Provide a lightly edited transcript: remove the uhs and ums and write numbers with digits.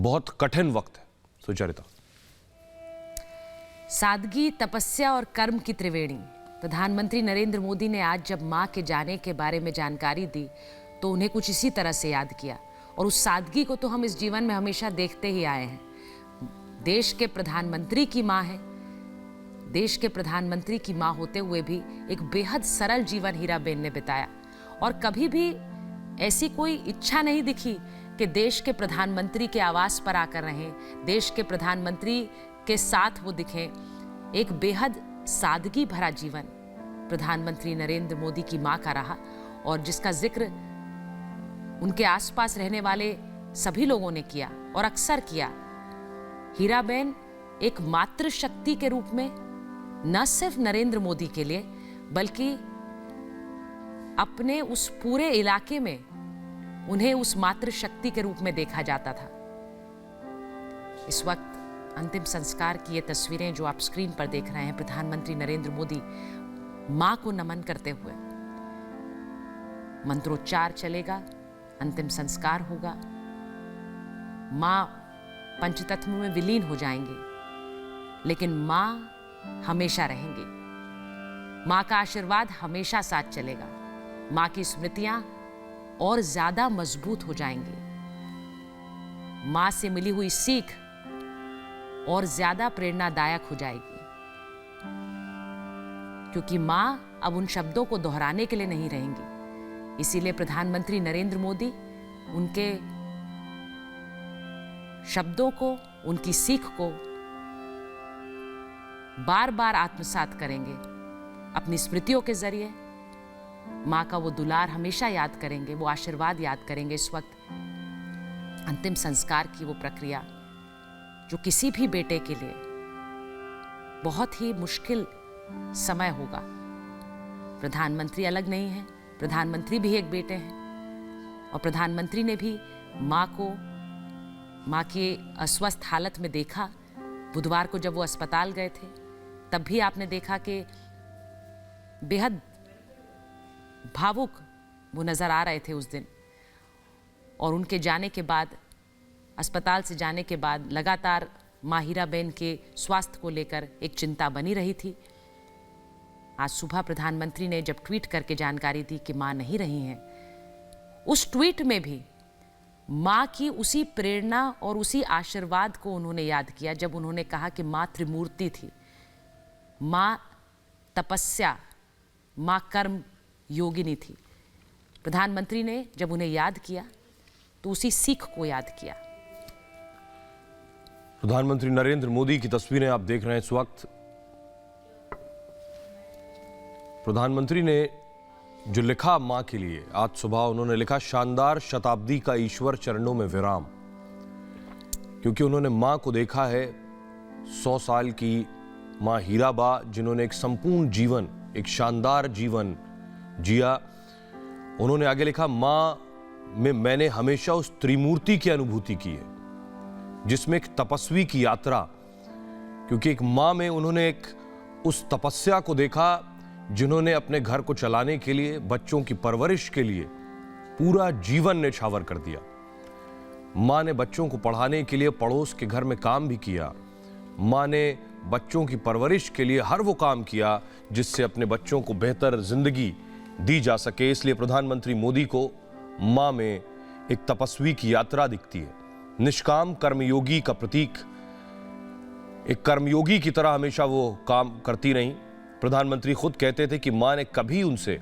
बहुत कठिन वक्त है। सुचरिता। सादगी, तपस्या और कर्म की त्रिवेणी। प्रधानमंत्री नरेंद्र मोदी ने आज जब मां के जाने के बारे में जानकारी दी तो उन्हें कुछ इसी तरह से याद किया, और उस सादगी को तो हम इस जीवन में हमेशा देखते ही आए हैं। देश के प्रधानमंत्री की मां है, देश के प्रधानमंत्री की मां होते हुए भी एक बेहद सरल जीवन हीराबेन ने बिताया, और कभी भी ऐसी कोई इच्छा नहीं दिखी कि देश के प्रधानमंत्री के आवास पर आकर रहें, देश के प्रधानमंत्री के साथ वो दिखें। एक बेहद सादगी भरा जीवन प्रधानमंत्री नरेंद्र मोदी की मां का रहा, और जिसका जिक्र उनके आसपास रहने वाले सभी लोगों ने किया और अक्सर किया। हीराबेन एक मातृशक्ति के रूप में न सिर्फ नरेंद्र मोदी के लिए बल्कि अपने उस पूरे इलाके में उन्हें उस मातृशक्ति के रूप में देखा जाता था। इस वक्त अंतिम संस्कार की ये तस्वीरें जो आप स्क्रीन पर देख रहे हैं, प्रधानमंत्री नरेंद्र मोदी मां को नमन करते हुए, मंत्रोच्चार चलेगा, अंतिम संस्कार होगा, मां पंचतत्व में विलीन हो जाएंगी, लेकिन मां हमेशा रहेंगी। मां का आशीर्वाद हमेशा साथ चलेगा। मां की स्मृतियां और ज्यादा मजबूत हो जाएंगी। मां से मिली हुई सीख और ज्यादा प्रेरणादायक हो जाएगी, क्योंकि मां अब उन शब्दों को दोहराने के लिए नहीं रहेंगी। इसीलिए प्रधानमंत्री नरेंद्र मोदी उनके शब्दों को, उनकी सीख को बार बार आत्मसात करेंगे। अपनी स्मृतियों के जरिए मां का वो दुलार हमेशा याद करेंगे, वो आशीर्वाद याद करेंगे। इस वक्त अंतिम संस्कार की वो प्रक्रिया जो किसी भी बेटे के लिए बहुत ही मुश्किल समय होगा। प्रधानमंत्री अलग नहीं है, प्रधानमंत्री भी एक बेटे हैं, और प्रधानमंत्री ने भी मां को मां के अस्वस्थ हालत में देखा। बुधवार को जब वो अस्पताल गए थे तब भी आपने देखा कि बेहद भावुक वो नजर आ रहे थे उस दिन, और उनके जाने के बाद, अस्पताल से जाने के बाद लगातार मां हीराबेन के स्वास्थ्य को लेकर एक चिंता बनी रही थी। आज सुबह प्रधानमंत्री ने जब ट्वीट करके जानकारी दी कि मां नहीं रही हैं, उस ट्वीट में भी मां की उसी प्रेरणा और उसी आशीर्वाद को उन्होंने याद किया जब उन्होंने कहा कि मां त्रिमूर्ति थी, मां तपस्या, मां कर्म योगिनी थी। प्रधानमंत्री ने जब उन्हें याद किया तो उसी सीख को याद किया। प्रधानमंत्री नरेंद्र मोदी की तस्वीरें आप देख रहे हैं इस वक्त। प्रधानमंत्री ने जो लिखा मां के लिए, आज सुबह उन्होंने लिखा, शानदार शताब्दी का ईश्वर चरणों में विराम। क्योंकि उन्होंने मां को देखा है, 100 साल की मां हीराबा, जिन्होंने एक संपूर्ण जीवन, एक शानदार जीवन जिया। उन्होंने आगे लिखा, मां में मैंने हमेशा उस त्रिमूर्ति की अनुभूति की है जिसमें एक तपस्वी की यात्रा, क्योंकि एक मां में उन्होंने एक उस तपस्या को देखा जिन्होंने अपने घर को चलाने के लिए, बच्चों की परवरिश के लिए पूरा जीवन न्यौछावर कर दिया। मां ने बच्चों को पढ़ाने के लिए पड़ोस के घर में काम भी किया। मां ने बच्चों की परवरिश के लिए हर वो काम किया जिससे अपने बच्चों को बेहतर जिंदगी दी जा सके। इसलिए प्रधानमंत्री मोदी को मां में एक तपस्वी की यात्रा दिखती है, निष्काम कर्मयोगी का प्रतीक। एक कर्मयोगी की तरह हमेशा वो काम करती रहीं। प्रधानमंत्री खुद कहते थे कि मां ने कभी उनसे